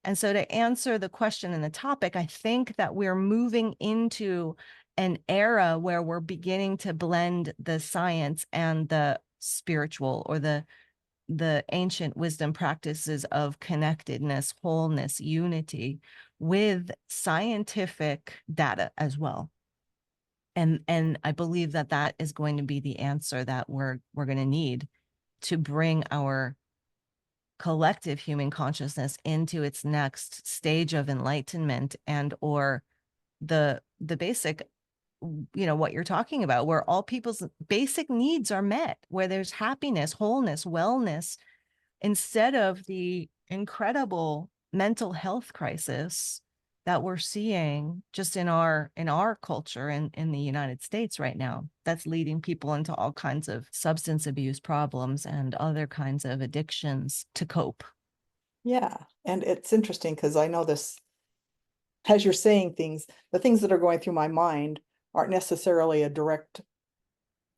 And so to answer the question and the topic, I think that we're moving into an era where we're beginning to blend the science and the spiritual, or the ancient wisdom practices of connectedness, wholeness, unity, with scientific data as well. And I believe that that is going to be the answer that we're going to need to bring our collective human consciousness into its next stage of enlightenment, and or the basic, what you're talking about, where all people's basic needs are met, where there's happiness, wholeness, wellness, instead of the incredible mental health crisis that we're seeing just in our culture in the United States right now, that's leading people into all kinds of substance abuse problems and other kinds of addictions to cope. Yeah. And it's interesting because I know this, as you're saying things, the things that are going through my mind aren't necessarily a direct,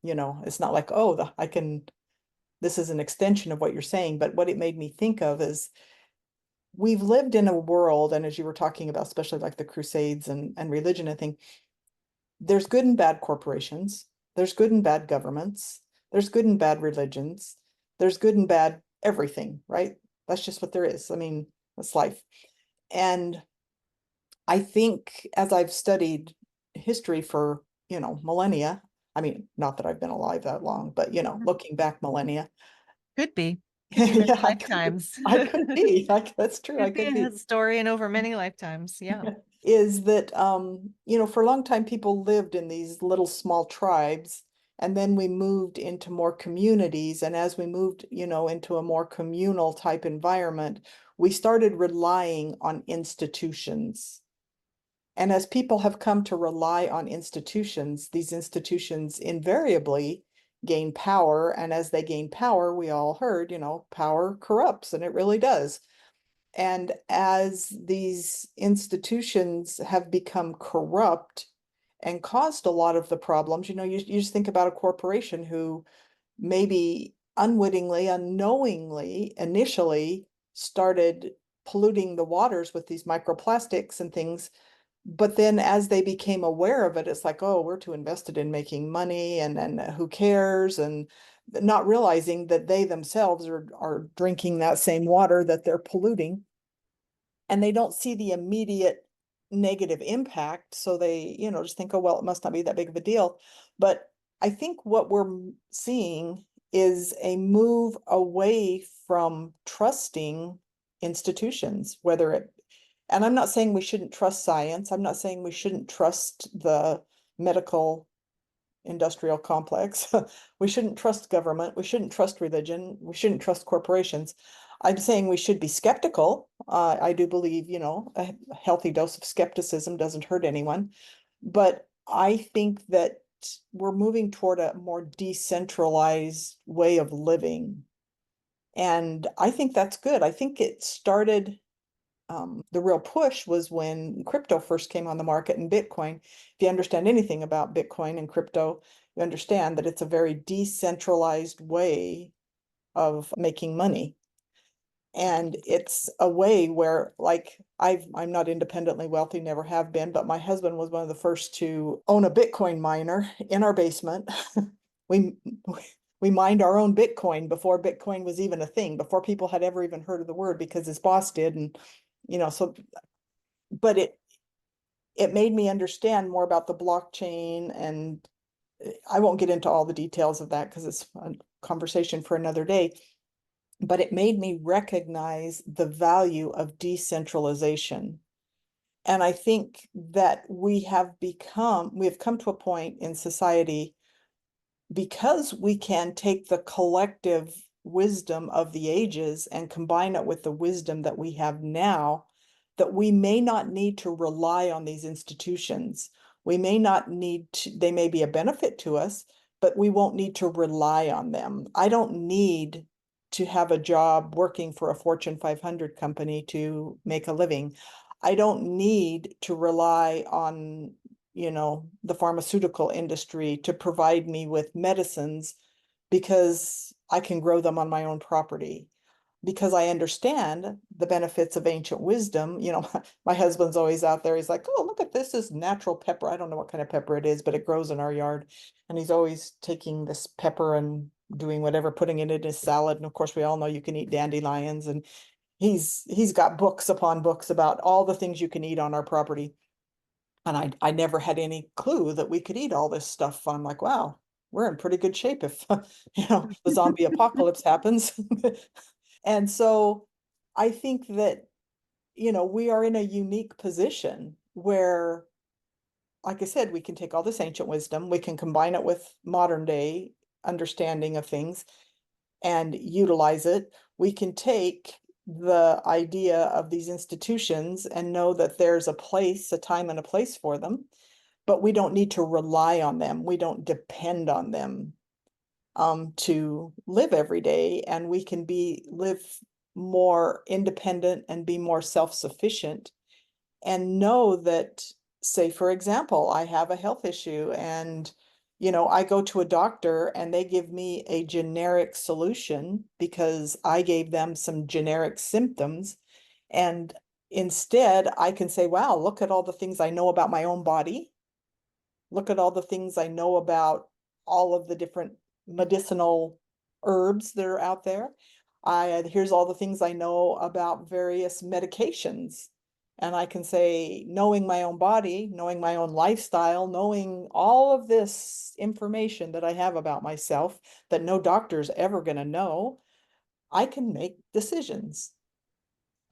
it's not like, oh, this is an extension of what you're saying. But what it made me think of is, we've lived in a world, and as you were talking about, especially like the Crusades and religion, I think there's good and bad corporations, there's good and bad governments, there's good and bad religions, there's good and bad everything, right? That's just what there is. I mean, that's life. And I think as I've studied history for, millennia, I mean, not that I've been alive that long, but, looking back millennia. Could be many lifetimes. I could be. That's true. I could be be a historian over many lifetimes. Yeah. is that, for a long time, people lived in these little small tribes, and then we moved into more communities. And as we moved, into a more communal type environment, we started relying on institutions. And as people have come to rely on institutions, these institutions invariably gain power. And as they gain power, we all heard, power corrupts, and it really does. And as these institutions have become corrupt and caused a lot of the problems, you just think about a corporation who maybe unwittingly, unknowingly, initially started polluting the waters with these microplastics and things. But then as they became aware of it, it's like, oh, we're too invested in making money, and who cares? And not realizing that they themselves are drinking that same water that they're polluting, and they don't see the immediate negative impact. So they, just think, oh, well, it must not be that big of a deal. But I think what we're seeing is a move away from trusting institutions, and I'm not saying we shouldn't trust science. I'm not saying we shouldn't trust the medical industrial complex. We shouldn't trust government. We shouldn't trust religion. We shouldn't trust corporations. I'm saying we should be skeptical. I do believe, a healthy dose of skepticism doesn't hurt anyone. But I think that we're moving toward a more decentralized way of living. And I think that's good. I think it started, the real push was when crypto first came on the market, and Bitcoin. If you understand anything about Bitcoin and crypto, you understand that it's a very decentralized way of making money. And it's a way where, like, I'm not independently wealthy, never have been, but my husband was one of the first to own a Bitcoin miner in our basement. We we mined our own Bitcoin before Bitcoin was even a thing, before people had ever even heard of the word, because his boss did. And so, but it made me understand more about the blockchain. And I won't get into all the details of that because it's a conversation for another day. But it made me recognize the value of decentralization. And I think that we have come to a point in society, because we can take the collective wisdom of the ages and combine it with the wisdom that we have now, that we may not need to rely on these institutions. We may not need to, they may be a benefit to us, but we won't need to rely on them. I don't need to have a job working for a Fortune 500 company to make a living. I don't need to rely on, the pharmaceutical industry to provide me with medicines, because I can grow them on my own property, because I understand the benefits of ancient wisdom. My husband's always out there. He's like, oh, look at this is natural pepper. I don't know what kind of pepper it is, but it grows in our yard. And he's always taking this pepper and doing whatever, putting it in his salad. And of course, we all know you can eat dandelions. And he's got books upon books about all the things you can eat on our property. And I never had any clue that we could eat all this stuff. I'm like, wow, we're in pretty good shape if, the zombie apocalypse happens. And so I think that, we are in a unique position where, like I said, we can take all this ancient wisdom, we can combine it with modern day understanding of things and utilize it. We can take the idea of these institutions and know that there's a time and a place for them, but we don't need to rely on them. We don't depend on them to live every day, and we can live more independent and be more self-sufficient, and know that, say, for example, I have a health issue, and I go to a doctor and they give me a generic solution because I gave them some generic symptoms. And instead, I can say, wow, look at all the things I know about my own body. Look at all the things I know about all of the different medicinal herbs that are out there. Here's all the things I know about various medications. And I can say, knowing my own body, knowing my own lifestyle, knowing all of this information that I have about myself that no doctor's ever going to know, I can make decisions.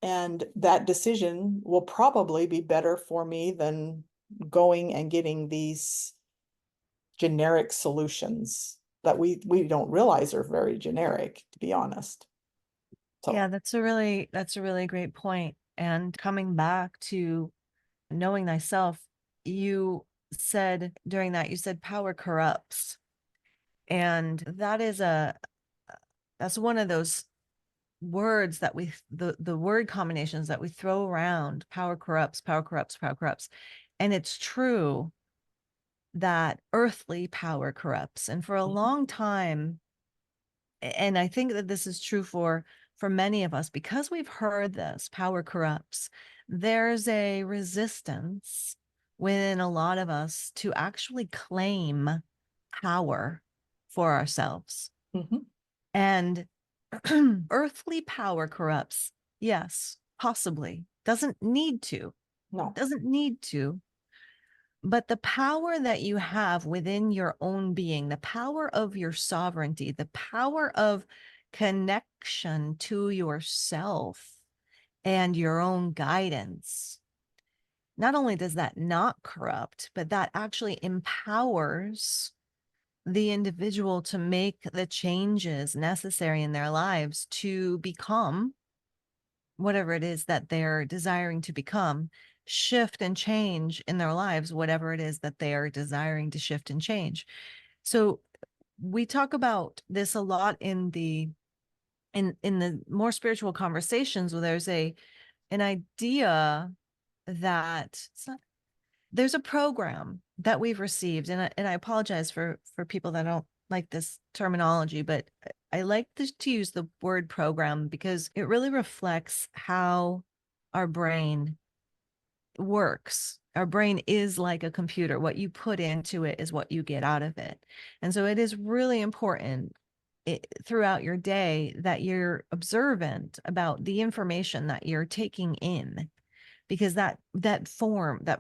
And that decision will probably be better for me than going and getting these generic solutions that we don't realize are very generic, to be honest. So Yeah, that's a really great point. And coming back to knowing thyself, you said during that, you said power corrupts. And that's one of those words that the word combinations that we throw around. Power corrupts, power corrupts, power corrupts. And it's true that earthly power corrupts. And for a long time, and I think that this is true for many of us, because we've heard this power corrupts, there's a resistance within a lot of us to actually claim power for ourselves. mhm. And earthly power corrupts. Yes, possibly. Doesn't need to. No. Doesn't need to. But the power that you have within your own being, the power of your sovereignty, the power of connection to yourself and your own guidance, not only does that not corrupt, but that actually empowers the individual to make the changes necessary in their lives to become whatever it is that they're desiring to become, shift and change in their lives, whatever it is that they are desiring to shift and change. So we talk about this a lot in the more spiritual conversations, where there's an idea that it's not, there's a program that we've received, and I apologize for people that don't like this terminology, but I like to use the word program because it really reflects how our brain works. Our brain is like a computer. What you put into it is what you get out of it. And so it is really important throughout your day that you're observant about the information that you're taking in, because that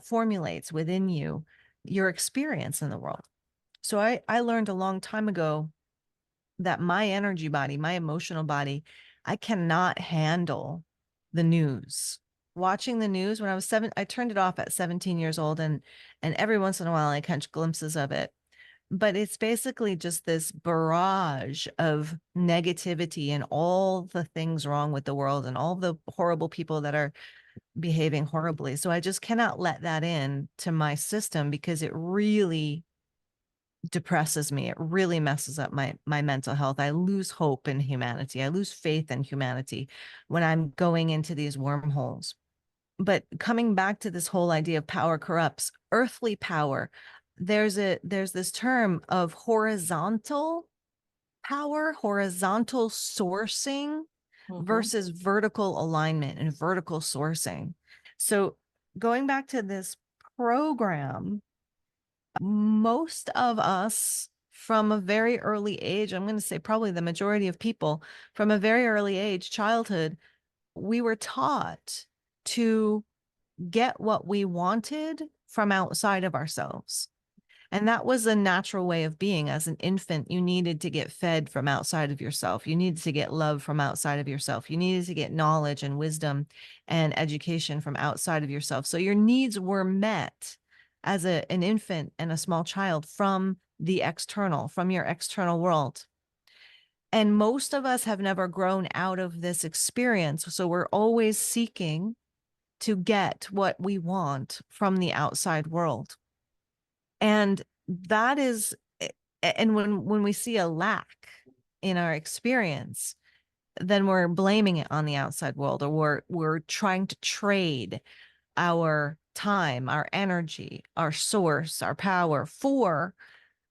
formulates within you your experience in the world. So I learned a long time ago that my energy body, my emotional body, I cannot handle the news. Watching the news when I was 7, I turned it off at 17 years old, and every once in a while I catch glimpses of it. But it's basically just this barrage of negativity and all the things wrong with the world and all the horrible people that are behaving horribly. So I just cannot let that in to my system, because it really depresses me. It really messes up my mental health. I lose hope in humanity. I lose faith in humanity when I'm going into these wormholes. But coming back to this whole idea of power corrupts, earthly power, there's this term of horizontal power, horizontal sourcing versus vertical alignment and vertical sourcing. So going back to this program, most of us from a very early age, I'm going to say probably the majority of people from a very early age, childhood, we were taught to get what we wanted from outside of ourselves. And that was a natural way of being. As an infant, you needed to get fed from outside of yourself. You needed to get love from outside of yourself. You needed to get knowledge and wisdom and education from outside of yourself. So your needs were met as an infant and a small child from the external, from your external world. And most of us have never grown out of this experience. So we're always seeking to get what we want from the outside world. And that is, and when we see a lack in our experience, then we're blaming it on the outside world, or we're trying to trade our time, our energy, our source, our power for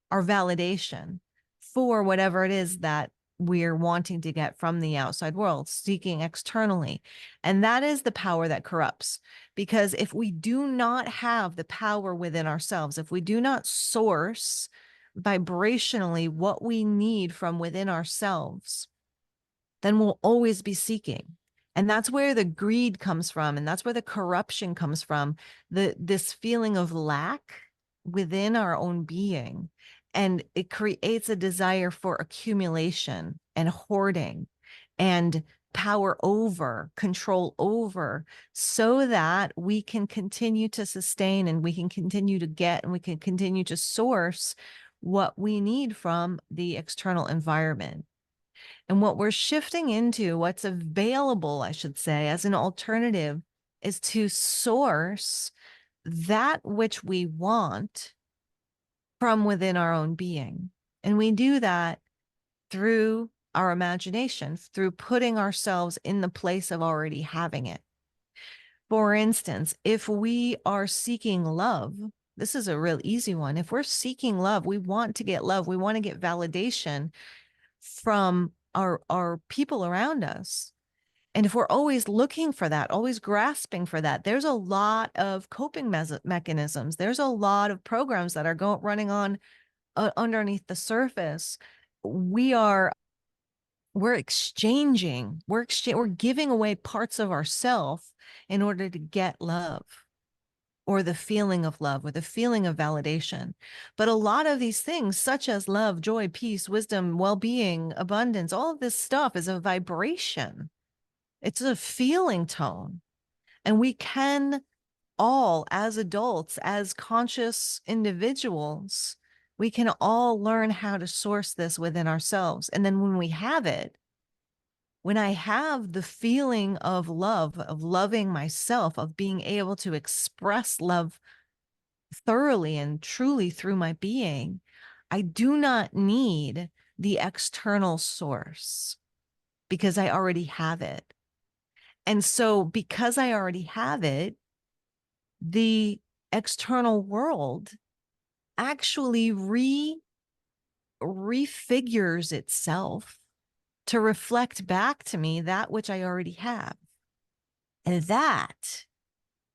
our validation, for whatever it is that we're wanting to get from the outside world, seeking externally. And that is the power that corrupts. Because if we do not have the power within ourselves, if we do not source vibrationally what we need from within ourselves, then we'll always be seeking. And that's where the greed comes from. And that's where the corruption comes from. This feeling of lack within our own being. And it creates a desire for accumulation and hoarding and power over, control over, so that we can continue to sustain and we can continue to get and we can continue to source what we need from the external environment. And what we're shifting into, what's available, I should say, as an alternative, is to source that which we want from within our own being. And we do that through our imagination, through putting ourselves in the place of already having it. For instance, if we are seeking love, this is a real easy one. If we're seeking love, we want to get love, we want to get validation from our people around us. And if we're always looking for that, always grasping for that, there's a lot of coping mechanisms. There's a lot of programs that are running on underneath the surface. We're exchanging, we're giving away parts of ourselves in order to get love, or the feeling of love, or the feeling of validation. But a lot of these things, such as love, joy, peace, wisdom, well-being, abundance, all of this stuff is a vibration. It's a feeling tone. And we can all, as adults, as conscious individuals, we can all learn how to source this within ourselves. And then when we have it, when I have the feeling of love, of loving myself, of being able to express love thoroughly and truly through my being, I do not need the external source because I already have it. And so because I already have it, the external world actually refigures itself to reflect back to me that which I already have. And that,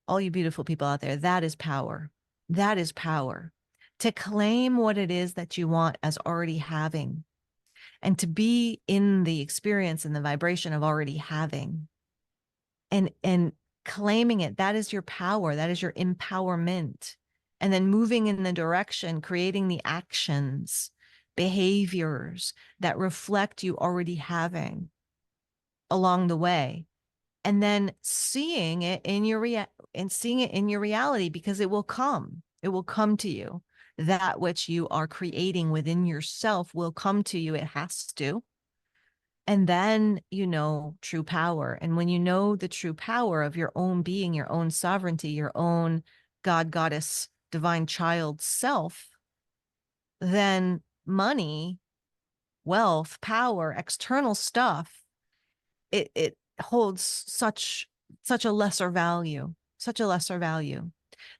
all you beautiful people out there, that is power. That is power. To claim what it is that you want as already having, and to be in the experience and the vibration of already having, and claiming it. That is your power. That is your empowerment. And then moving in the direction, creating the actions, behaviors that reflect you already having along the way. And then seeing it in your reality, because it will come. It will come to you. That which you are creating within yourself will come to you. It has to. And then you know true power. And when you know the true power of your own being, your own sovereignty, your own God, goddess, divine child self, then money, wealth, power, external stuff, it holds such a lesser value, such a lesser value.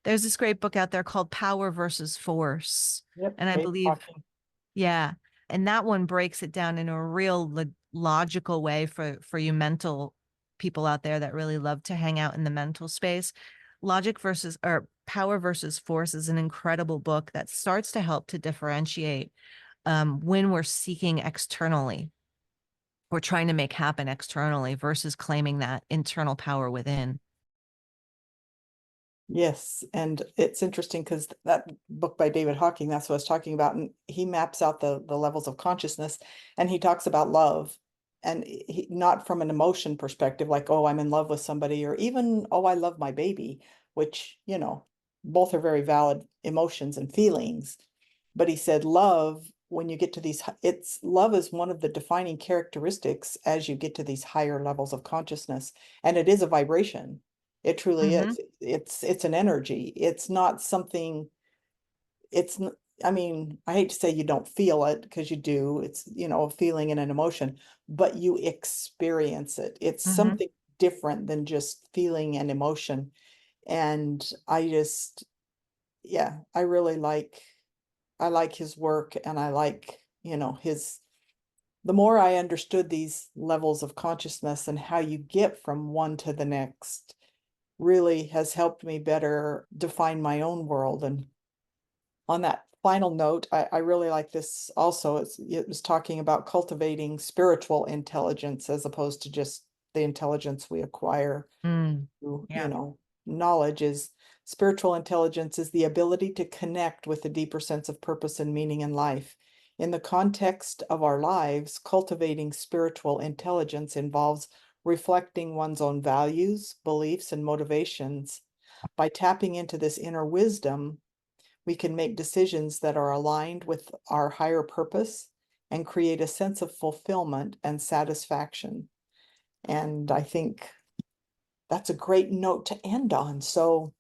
There's this great book out there called Power versus Force. Yep. And I believe, yeah. And that one breaks it down in a real logical way for you mental people out there that really love to hang out in the mental space. Power versus Force is an incredible book that starts to help to differentiate when we're seeking externally, we're trying to make happen externally versus claiming that internal power within. Yes, and it's interesting because that book by David Hawking, that's what I was talking about, and he maps out the levels of consciousness, and he talks about love, and not from an emotion perspective, like, oh, I'm in love with somebody, or even, oh, I love my baby, which, both are very valid emotions and feelings. But he said love, when you get to love is one of the defining characteristics as you get to these higher levels of consciousness, and it is a vibration. It truly is. It's an energy. It's not something, I mean, I hate to say you don't feel it, because you do. It's, a feeling and an emotion, but you experience it. It's something different than just feeling and emotion. And yeah, I like his work, and I like, the more I understood these levels of consciousness and how you get from one to the next, really has helped me better define my own world. And on that final note, I really like this also. It was talking about cultivating spiritual intelligence as opposed to just the intelligence we acquire through, knowledge. Is spiritual intelligence is the ability to connect with a deeper sense of purpose and meaning in life. In the context of our lives, cultivating spiritual intelligence involves reflecting one's own values, beliefs, and motivations. By tapping into this inner wisdom, we can make decisions that are aligned with our higher purpose and create a sense of fulfillment and satisfaction. And I think that's a great note to end on. So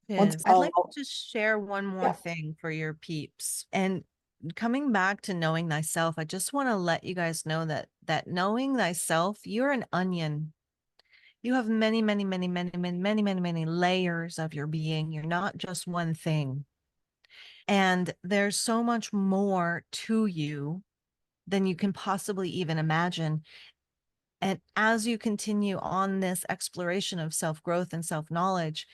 once, I'd like to just share one more yeah, thing for your peeps. And coming back to knowing thyself, I just want to let you guys know that knowing thyself, you're an onion. You have many, many, many, many, many, many, many, many layers of your being. You're not just one thing. And there's so much more to you than you can possibly even imagine. And as you continue on this exploration of self-growth and self-knowledge,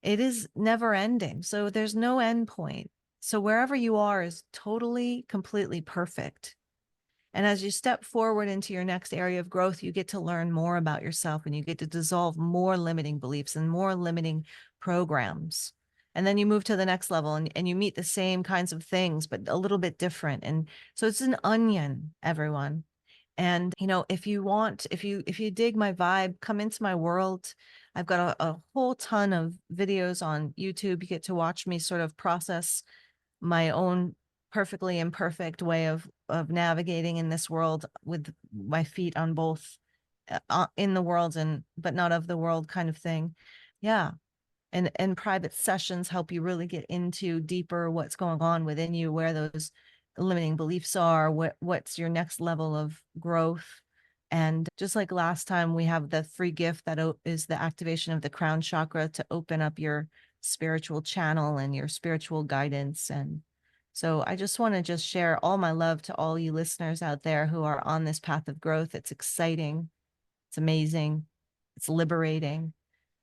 it is never ending. So there's no end point. So wherever you are is totally, completely perfect. And as you step forward into your next area of growth, you get to learn more about yourself and you get to dissolve more limiting beliefs and more limiting programs. And then you move to the next level and you meet the same kinds of things, but a little bit different. And so it's an onion, everyone. And, if you want, if you dig my vibe, come into my world. I've got a whole ton of videos on YouTube. You get to watch me sort of process my own perfectly imperfect way of navigating in this world with my feet on both in the world and but not of the world kind of thing. Yeah. And private sessions help you really get into deeper what's going on within you, where those limiting beliefs are, what's your next level of growth. And just like last time, we have the free gift that is the activation of the crown chakra to open up your spiritual channel and your spiritual guidance. And so I just want to just share all my love to all you listeners out there who are on this path of growth. It's exciting. It's amazing. It's liberating.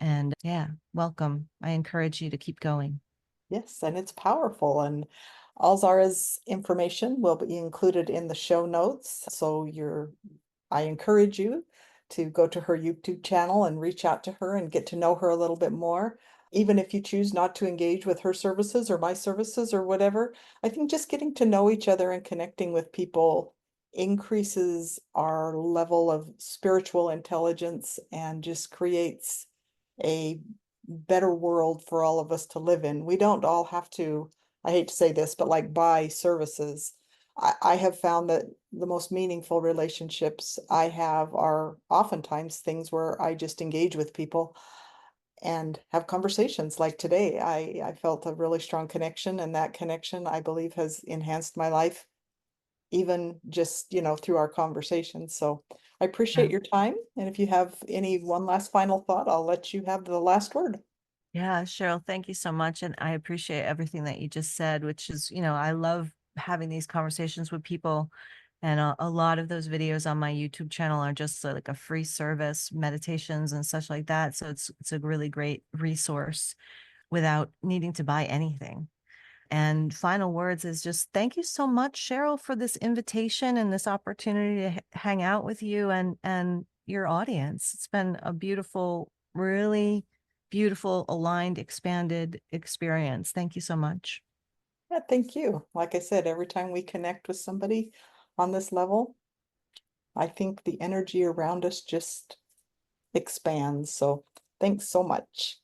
And yeah, welcome. I encourage you to keep going. yes, and it's powerful. And all Zara's information will be included in the show notes. So I encourage you to go to her YouTube channel and reach out to her and get to know her a little bit more. Even if you choose not to engage with her services or my services or whatever, I think just getting to know each other and connecting with people increases our level of spiritual intelligence and just creates a better world for all of us to live in. We don't all have to, I hate to say this, but like buy services. I have found that the most meaningful relationships I have are oftentimes things where I just engage with people and have conversations like today. I felt a really strong connection, and that connection, I believe, has enhanced my life, even just, through our conversations. So I appreciate your time. And if you have any one last final thought, I'll let you have the last word. Yeah, Cheryl, thank you so much. And I appreciate everything that you just said, which is, I love having these conversations with people. And a lot of those videos on my YouTube channel are just like a free service, meditations and such like that. So it's a really great resource without needing to buy anything. And final words is just thank you so much, Cheryl, for this invitation and this opportunity to hang out with you and your audience. It's been a beautiful, really beautiful, aligned, expanded experience. Thank you so much. Yeah, thank you. Like I said, every time we connect with somebody on this level, I think the energy around us just expands. So thanks so much.